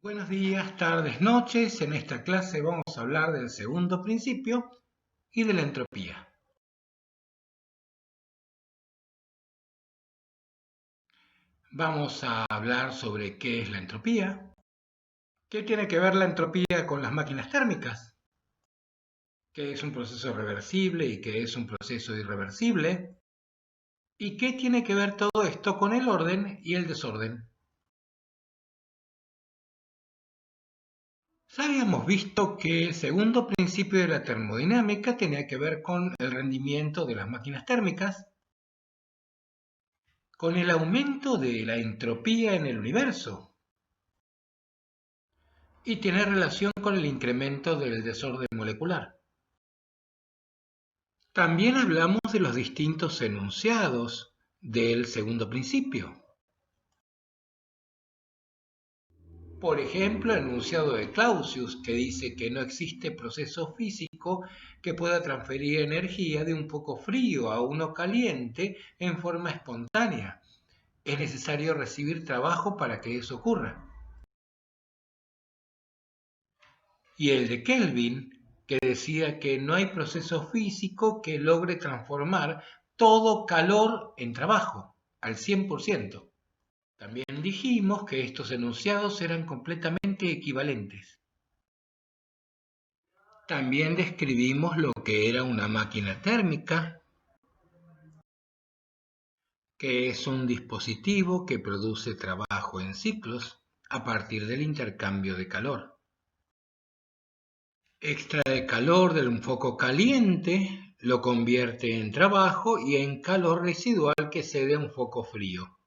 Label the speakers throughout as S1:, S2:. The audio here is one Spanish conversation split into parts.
S1: Buenos días, tardes, noches. En esta clase vamos a hablar del segundo principio y de la entropía. Vamos a hablar sobre qué es la entropía, qué tiene que ver la entropía con las máquinas térmicas, qué es un proceso reversible y qué es un proceso irreversible, y qué tiene que ver todo esto con el orden y el desorden. Ya habíamos visto que el segundo principio de la termodinámica tenía que ver con el rendimiento de las máquinas térmicas, con el aumento de la entropía en el universo y tiene relación con el incremento del desorden molecular. También hablamos de los distintos enunciados del segundo principio. Por ejemplo, el enunciado de Clausius, que dice que no existe proceso físico que pueda transferir energía de un foco frío a uno caliente en forma espontánea. Es necesario recibir trabajo para que eso ocurra. Y el de Kelvin, que decía que no hay proceso físico que logre transformar todo calor en trabajo, al 100%. También dijimos que estos enunciados eran completamente equivalentes. También describimos lo que era una máquina térmica, que es un dispositivo que produce trabajo en ciclos a partir del intercambio de calor. Extrae calor de un foco caliente, lo convierte en trabajo y en calor residual que cede a un foco frío.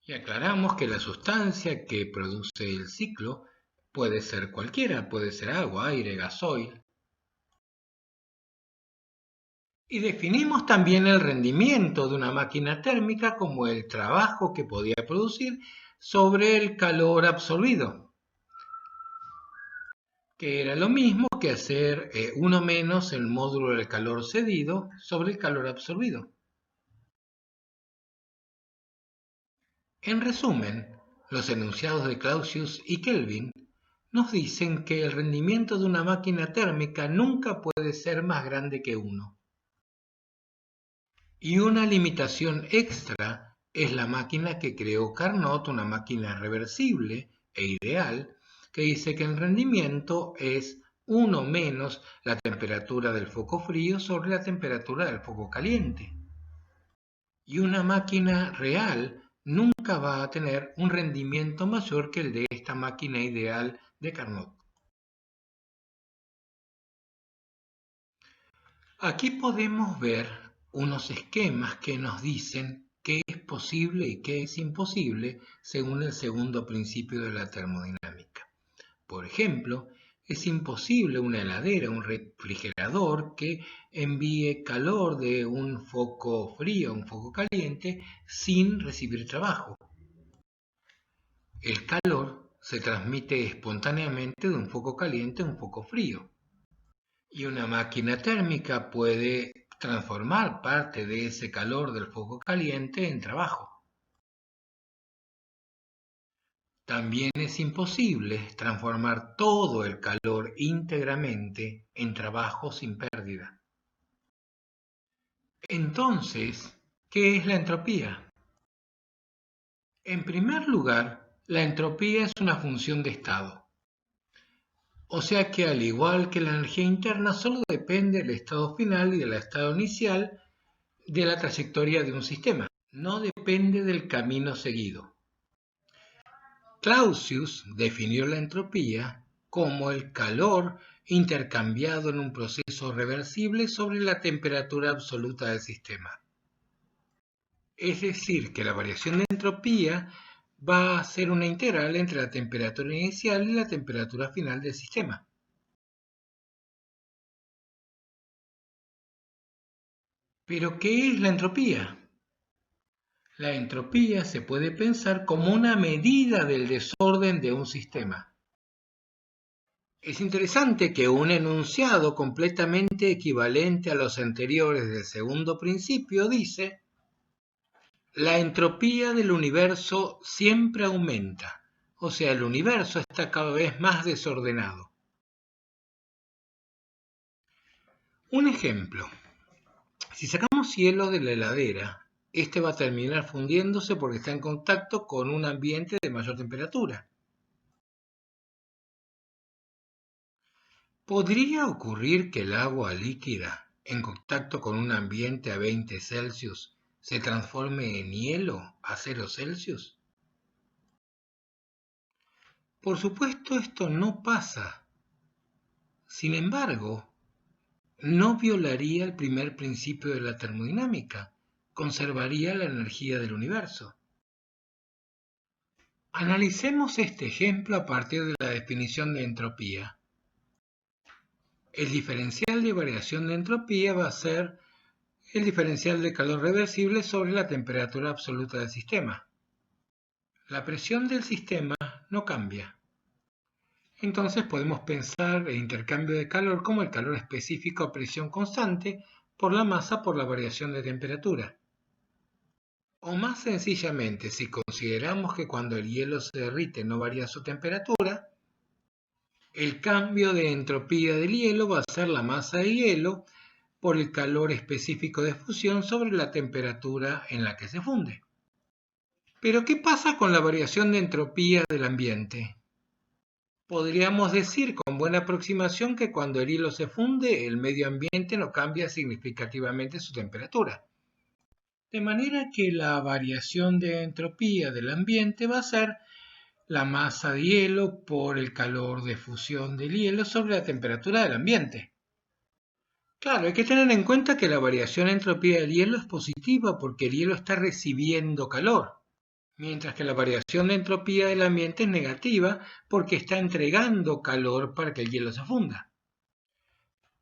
S1: Y aclaramos que la sustancia que produce el ciclo puede ser cualquiera, puede ser agua, aire, gasoil. Y definimos también el rendimiento de una máquina térmica como el trabajo que podía producir sobre el calor absorbido, que era lo mismo que hacer 1 menos el módulo del calor cedido sobre el calor absorbido. En resumen, los enunciados de Clausius y Kelvin nos dicen que el rendimiento de una máquina térmica nunca puede ser más grande que 1. Y una limitación extra es la máquina que creó Carnot, una máquina reversible e ideal, que dice que el rendimiento es 1 menos la temperatura del foco frío sobre la temperatura del foco caliente. Y una máquina real nunca va a tener un rendimiento mayor que el de esta máquina ideal de Carnot. Aquí podemos ver unos esquemas que nos dicen qué es posible y qué es imposible según el segundo principio de la termodinámica. Por ejemplo, es imposible una heladera, un refrigerador que envíe calor de un foco frío a un foco caliente sin recibir trabajo. El calor se transmite espontáneamente de un foco caliente a un foco frío. Y una máquina térmica puede transformar parte de ese calor del foco caliente en trabajo. También es imposible transformar todo el calor íntegramente en trabajo sin pérdida. Entonces, ¿qué es la entropía? En primer lugar, la entropía es una función de estado. O sea que al igual que la energía interna, solo depende del estado final y del estado inicial de la trayectoria de un sistema. No depende del camino seguido. Clausius definió la entropía como el calor intercambiado en un proceso reversible sobre la temperatura absoluta del sistema. Es decir, que la variación de entropía va a ser una integral entre la temperatura inicial y la temperatura final del sistema. ¿Pero qué es la entropía? La entropía se puede pensar como una medida del desorden de un sistema. Es interesante que un enunciado completamente equivalente a los anteriores del segundo principio dice: la entropía del universo siempre aumenta, o sea, el universo está cada vez más desordenado. Un ejemplo, si sacamos hielo de la heladera, este va a terminar fundiéndose porque está en contacto con un ambiente de mayor temperatura. ¿Podría ocurrir que el agua líquida, en contacto con un ambiente a 20 Celsius, se transforme en hielo a 0 Celsius? Por supuesto, esto no pasa. Sin embargo, no violaría el primer principio de la termodinámica, conservaría la energía del universo. Analicemos este ejemplo a partir de la definición de entropía. El diferencial de variación de entropía va a ser el diferencial de calor reversible sobre la temperatura absoluta del sistema. La presión del sistema no cambia. Entonces podemos pensar el intercambio de calor como el calor específico a presión constante por la masa por la variación de temperatura. O más sencillamente, si consideramos que cuando el hielo se derrite no varía su temperatura, el cambio de entropía del hielo va a ser la masa de hielo por el calor específico de fusión sobre la temperatura en la que se funde. Pero ¿qué pasa con la variación de entropía del ambiente? Podríamos decir con buena aproximación que cuando el hielo se funde, el medio ambiente no cambia significativamente su temperatura. De manera que la variación de entropía del ambiente va a ser la masa de hielo por el calor de fusión del hielo sobre la temperatura del ambiente. Claro, hay que tener en cuenta que la variación de entropía del hielo es positiva porque el hielo está recibiendo calor, mientras que la variación de entropía del ambiente es negativa porque está entregando calor para que el hielo se funda.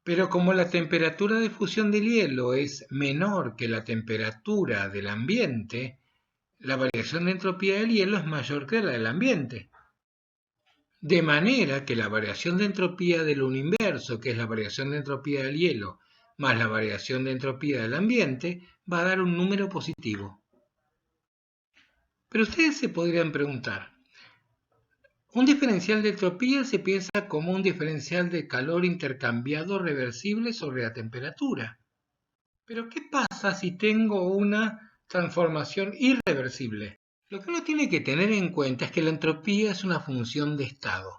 S1: Pero como la temperatura de fusión del hielo es menor que la temperatura del ambiente, la variación de entropía del hielo es mayor que la del ambiente. De manera que la variación de entropía del universo, que es la variación de entropía del hielo, más la variación de entropía del ambiente, va a dar un número positivo. Pero ustedes se podrían preguntar, un diferencial de entropía se piensa como un diferencial de calor intercambiado reversible sobre la temperatura. Pero ¿qué pasa si tengo una transformación irreversible? Lo que uno tiene que tener en cuenta es que la entropía es una función de estado.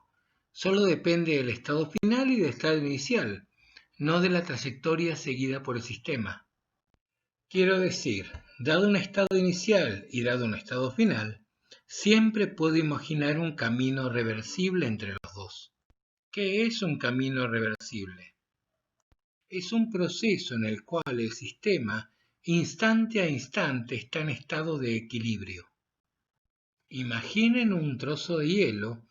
S1: Solo depende del estado final y del estado inicial, no de la trayectoria seguida por el sistema. Quiero decir, dado un estado inicial y dado un estado final, siempre puedo imaginar un camino reversible entre los dos. ¿Qué es un camino reversible? Es un proceso en el cual el sistema, instante a instante, está en estado de equilibrio. Imaginen un trozo de hielo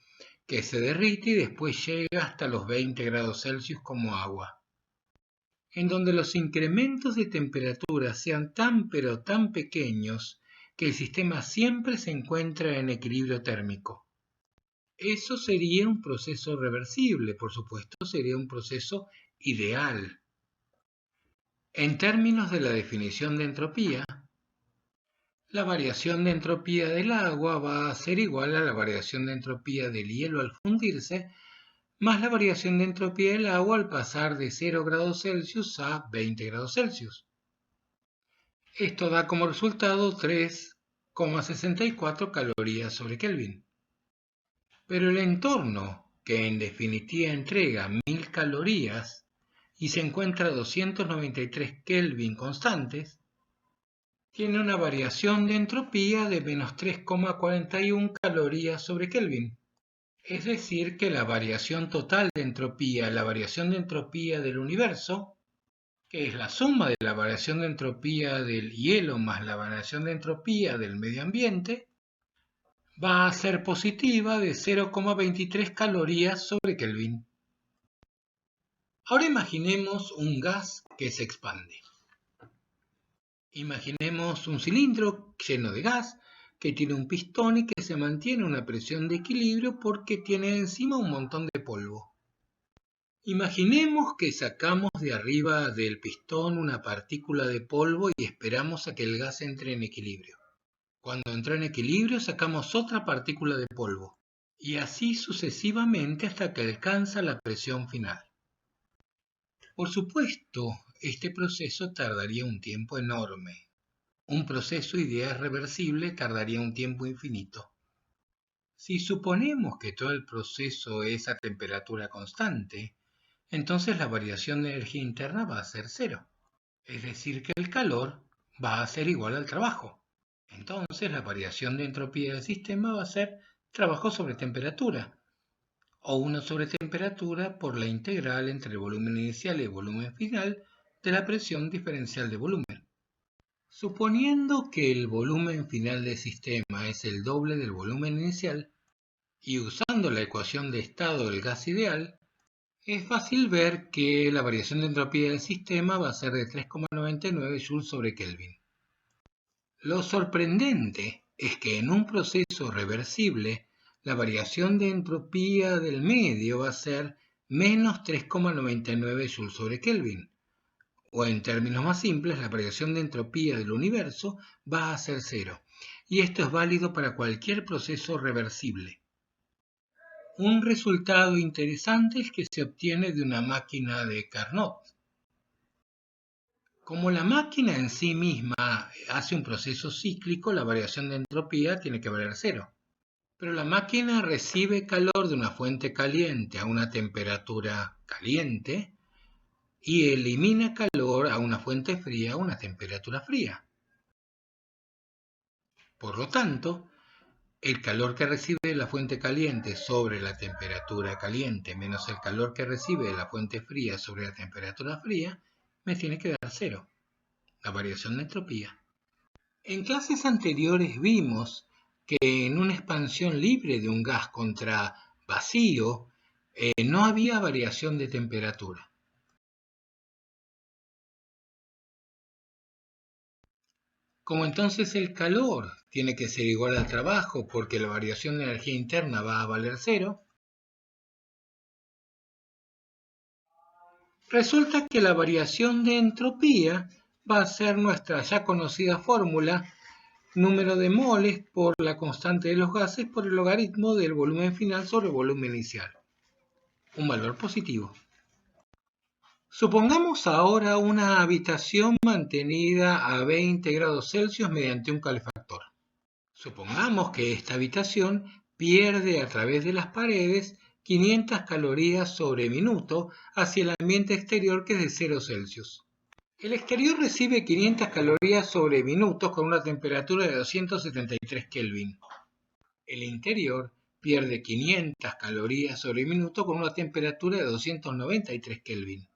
S1: que se derrite y después llega hasta los 20 grados Celsius como agua, en donde los incrementos de temperatura sean tan pero tan pequeños que el sistema siempre se encuentra en equilibrio térmico. Eso sería un proceso reversible, por supuesto, sería un proceso ideal. En términos de la definición de entropía, la variación de entropía del agua va a ser igual a la variación de entropía del hielo al fundirse, más la variación de entropía del agua al pasar de 0 grados Celsius a 20 grados Celsius. Esto da como resultado 3,64 calorías sobre Kelvin. Pero el entorno, que en definitiva entrega 1000 calorías y se encuentra a 293 Kelvin constantes, tiene una variación de entropía de menos 3,41 calorías sobre Kelvin. Es decir, que la variación total de entropía, la variación de entropía del universo, que es la suma de la variación de entropía del hielo más la variación de entropía del medio ambiente, va a ser positiva de 0,23 calorías sobre Kelvin. Ahora imaginemos un gas que se expande. Imaginemos un cilindro lleno de gas que tiene un pistón y que se mantiene a una presión de equilibrio porque tiene encima un montón de polvo. Imaginemos que sacamos de arriba del pistón una partícula de polvo y esperamos a que el gas entre en equilibrio. Cuando entra en equilibrio sacamos otra partícula de polvo. y así sucesivamente hasta que alcanza la presión final. Por supuesto, este proceso tardaría un tiempo enorme. Un proceso ideal reversible tardaría un tiempo infinito. Si suponemos que todo el proceso es a temperatura constante, entonces la variación de energía interna va a ser cero. Es decir, que el calor va a ser igual al trabajo. Entonces la variación de entropía del sistema va a ser trabajo sobre temperatura, o 1 sobre temperatura por la integral entre el volumen inicial y el volumen final de la presión diferencial de volumen. Suponiendo que el volumen final del sistema es el doble del volumen inicial, y usando la ecuación de estado del gas ideal, es fácil ver que la variación de entropía del sistema va a ser de 3,99 joules sobre Kelvin. Lo sorprendente es que en un proceso reversible, la variación de entropía del medio va a ser menos 3,99 joules sobre Kelvin. O en términos más simples, la variación de entropía del universo va a ser cero. Y esto es válido para cualquier proceso reversible. Un resultado interesante es que se obtiene de una máquina de Carnot. Como la máquina en sí misma hace un proceso cíclico, la variación de entropía tiene que valer cero. Pero la máquina recibe calor de una fuente caliente a una temperatura caliente y elimina calor a una fuente fría a una temperatura fría. Por lo tanto, el calor que recibe de la fuente caliente sobre la temperatura caliente menos el calor que recibe de la fuente fría sobre la temperatura fría me tiene que dar cero, la variación de entropía. En clases anteriores vimos que en una expansión libre de un gas contra vacío no había variación de temperatura. Como entonces el calor tiene que ser igual al trabajo porque la variación de energía interna va a valer cero, resulta que la variación de entropía va a ser nuestra ya conocida fórmula número de moles por la constante de los gases por el logaritmo del volumen final sobre el volumen inicial. Un valor positivo. Supongamos ahora una habitación mantenida a 20 grados Celsius mediante un calefactor. Supongamos que esta habitación pierde a través de las paredes 500 calorías sobre minuto hacia el ambiente exterior que es de 0 Celsius. El exterior recibe 500 calorías sobre minuto con una temperatura de 273 Kelvin. El interior pierde 500 calorías sobre minuto con una temperatura de 293 Kelvin.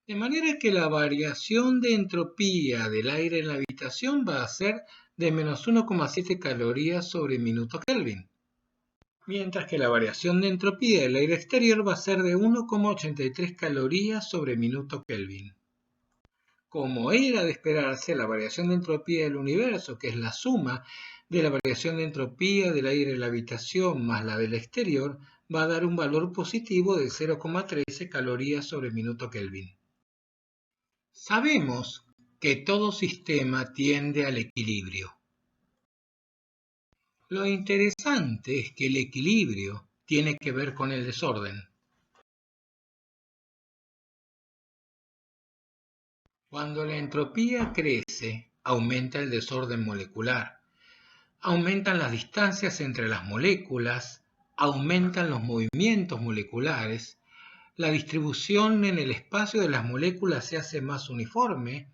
S1: De manera que la variación de entropía del aire en la habitación va a ser de menos 1,7 calorías sobre minuto Kelvin, mientras que la variación de entropía del aire exterior va a ser de 1,83 calorías sobre minuto Kelvin. Como era de esperarse, la variación de entropía del universo, que es la suma de la variación de entropía del aire en la habitación más la del exterior, va a dar un valor positivo de 0,13 calorías sobre minuto Kelvin. Sabemos que todo sistema tiende al equilibrio. Lo interesante es que el equilibrio tiene que ver con el desorden. Cuando la entropía crece, aumenta el desorden molecular, aumentan las distancias entre las moléculas, aumentan los movimientos moleculares, la distribución en el espacio de las moléculas se hace más uniforme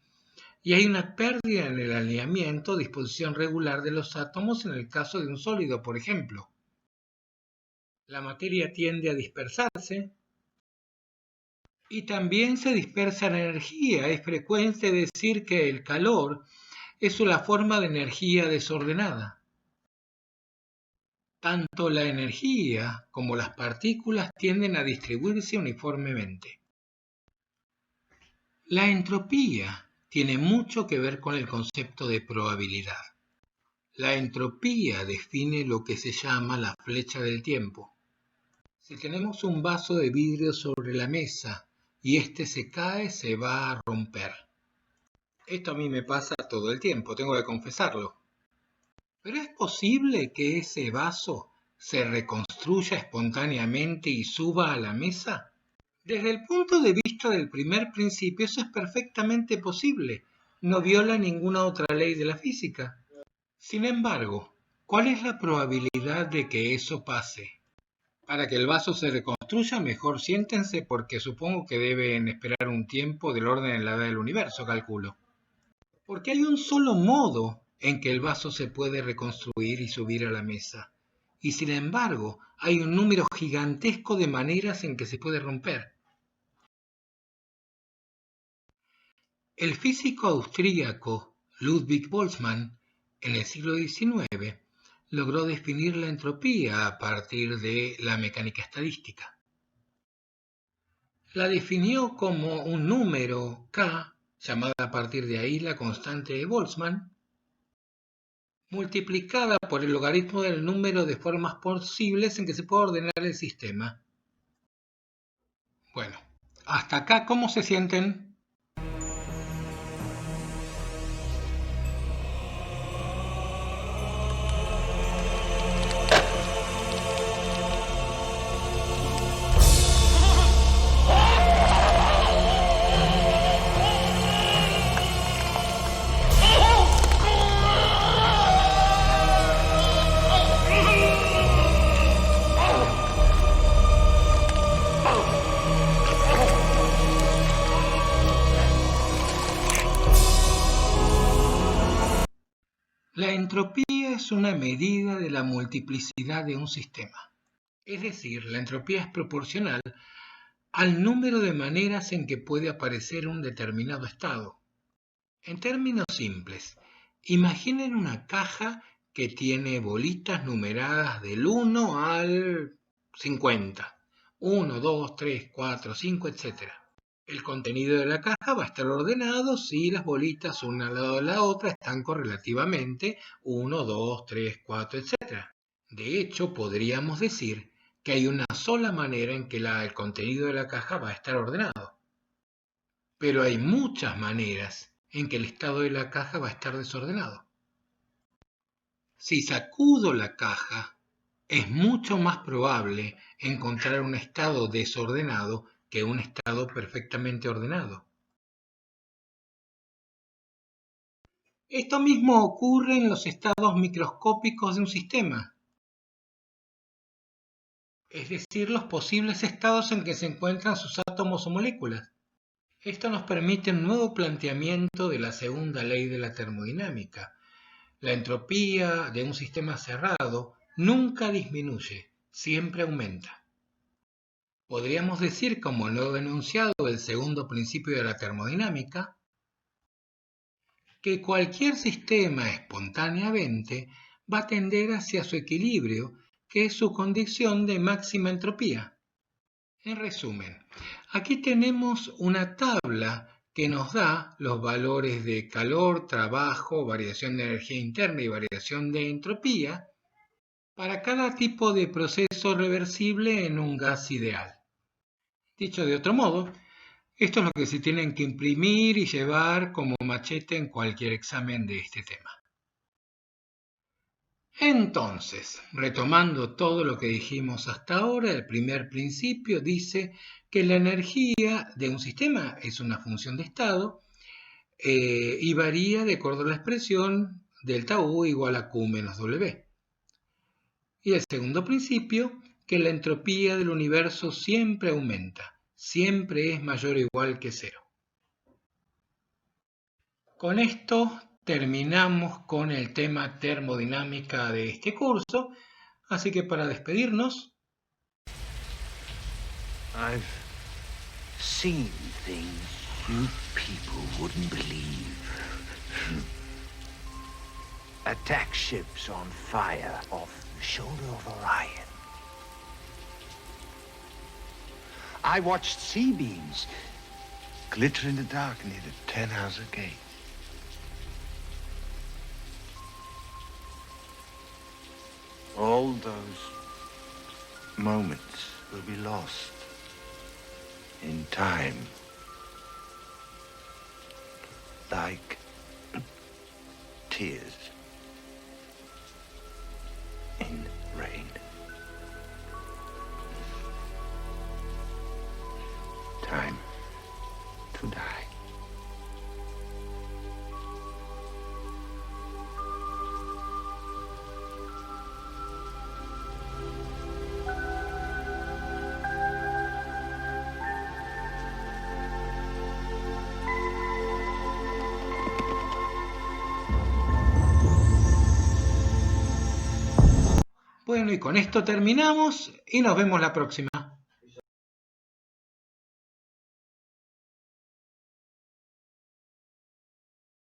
S1: y hay una pérdida en el alineamiento o disposición regular de los átomos en el caso de un sólido, por ejemplo. La materia tiende a dispersarse y también se dispersa la energía. Es frecuente decir que el calor es una forma de energía desordenada. Tanto la energía como las partículas tienden a distribuirse uniformemente. La entropía tiene mucho que ver con el concepto de probabilidad. La entropía define lo que se llama la flecha del tiempo. Si tenemos un vaso de vidrio sobre la mesa y este se cae, se va a romper. Esto a mí me pasa todo el tiempo, tengo que confesarlo. Pero es posible que ese vaso se reconstruya espontáneamente y suba a la mesa? Desde el punto de vista del primer principio, eso es perfectamente posible. No viola ninguna otra ley de la física. Sin embargo, ¿cuál es la probabilidad de que eso pase? Para que el vaso se reconstruya, mejor siéntense porque supongo que deben esperar un tiempo del orden de la edad del universo, calculo. Porque hay un solo modo en que el vaso se puede reconstruir y subir a la mesa. Y sin embargo, hay un número gigantesco de maneras en que se puede romper. El físico austríaco Ludwig Boltzmann, en el siglo XIX, logró definir la entropía a partir de la mecánica estadística. La definió como un número k, llamada a partir de ahí la constante de Boltzmann, multiplicada por el logaritmo del número de formas posibles en que se puede ordenar el sistema. Bueno, hasta acá, ¿cómo se sienten? La entropía es una medida de la multiplicidad de un sistema. Es decir, la entropía es proporcional al número de maneras en que puede aparecer un determinado estado. En términos simples, imaginen una caja que tiene bolitas numeradas del 1 al 50. 1, 2, 3, 4, 5, etc. El contenido de la caja va a estar ordenado si las bolitas una al lado de la otra están correlativamente 1, 2, 3, 4, etc. De hecho, podríamos decir que hay una sola manera en que el contenido de la caja va a estar ordenado. Pero hay muchas maneras en que el estado de la caja va a estar desordenado. Si sacudo la caja, es mucho más probable encontrar un estado desordenado que un estado perfectamente ordenado. Esto mismo ocurre en los estados microscópicos de un sistema, es decir, los posibles estados en que se encuentran sus átomos o moléculas. Esto nos permite un nuevo planteamiento de la segunda ley de la termodinámica. La entropía de un sistema cerrado nunca disminuye, siempre aumenta. Podríamos decir, como lo he enunciado del segundo principio de la termodinámica, que cualquier sistema espontáneamente va a tender hacia su equilibrio, que es su condición de máxima entropía. En resumen, aquí tenemos una tabla que nos da los valores de calor, trabajo, variación de energía interna y variación de entropía para cada tipo de proceso reversible en un gas ideal. Dicho de otro modo, esto es lo que se tienen que imprimir y llevar como machete en cualquier examen de este tema. Entonces, retomando todo lo que dijimos hasta ahora, el primer principio dice que la energía de un sistema es una función de estado y varía de acuerdo a la expresión delta U igual a Q menos W. Y el segundo principio, que la entropía del universo siempre aumenta, siempre es mayor o igual que cero. Con esto terminamos con el tema termodinámica de este curso, así que para despedirnos,
S2: I've seen things you people wouldn't believe. Attack ships on fire off the shoulder of Orion. I watched C-beams glitter in the dark near the Tannhauser Gate. All those moments will be lost in time, like tears in rain.
S1: Bueno, y con esto terminamos y nos vemos la próxima.